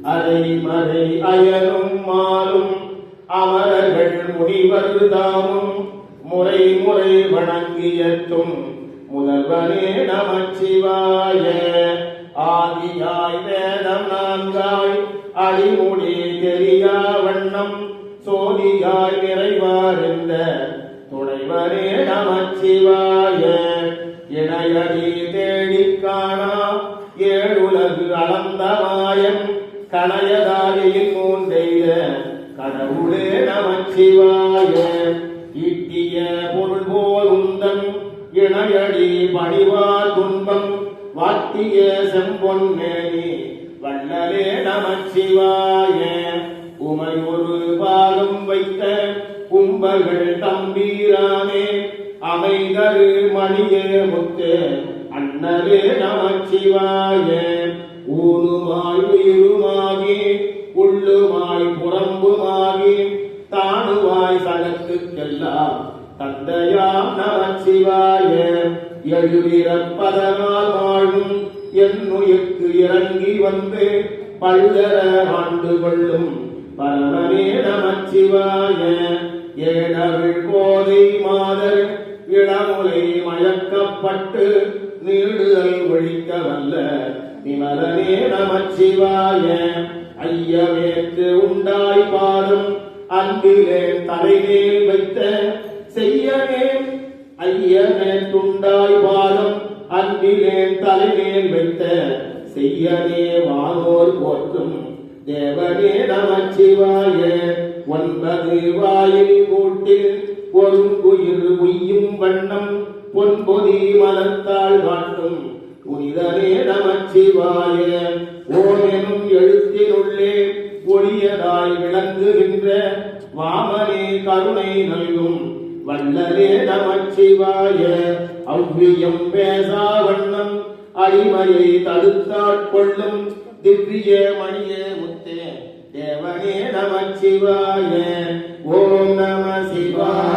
அரைமறை அயனும் மாலும் அமரர்கள் முனிவர் தாமும் முறை முறை வணங்கியத்தும் முதல்வனே நமச்சிவாய. ஆதியாய் வேதம் நான்காய் அடிமுடி தெரியா வண்ணம் சோதியாய் நிறைவார்ந்த துணைவனே நமச்சிவாய. இணையடி தேடி காணா ஏழுலகு அளந்த மாயம் கணையதாரியில் மூன்றெய்த கடவுளே நமச்சிவாய. ஈட்டிய பொருள் போல் உந்தன் இணையடி பணிவார் துன்பம் வாட்டிய செம்பொன்னேனி வள்ளலே நமச்சிவாய. உமையொரு பாகம் வைத்த கும்பர்கள் தம்பீரானே அமைதரு மணியே முத்து அண்ணலே நமச்சிவாய. ஊனுமாய் உயிருமாகி உள்ளுமாய் புறம்புமாகி தானுவாய் சகத்துக்கெல்லாம் தந்தையாம் நமச்சிவாய. எழுவிறப்பதனால் வாழும் என்னுயிர்க்கு இறங்கி வந்து பல்தர ஆண்டு கொள்ளும் பரமனே நமச்சிவாய. ஏழவிழ் போதை மாதர் இளமுலை மயக்கப்பட்டு நீடுதல் ஒழிக்க வல்ல விமலனே நமச்சிவாய. ஐயவேற்று உண்டாய் பாதம் அன்பிலே தலைமேல் வைத்த செய்யனே ஐயனே துண்டாய் பாதம் அன்பிலே தலைமேல் வைத்த செய்யனே வானோர் போற்றும் தேவனே நமச்சிவாய. ஒன்பது வாயில் கூட்டில் ஒருங்குயிர் உய்யும் வண்ணம் பொன்பொதி மலத்தாள் காட்டும் புனிதனே நமச்சிவாய. ஓமெனும் எழுத்தினுள்ளே ஒளியதாய் விளங்குகின்ற வாமனே கருணை நல்கும் வல்லலே நமச்சிவாய. அவ்வியம் பேசா வண்ணம் அடிமையை தடுத்தாட்கொள்ளும் திவ்ய மணியே முத்தே தேவனே நமச்சிவாய. ஓம் நம சிவாய.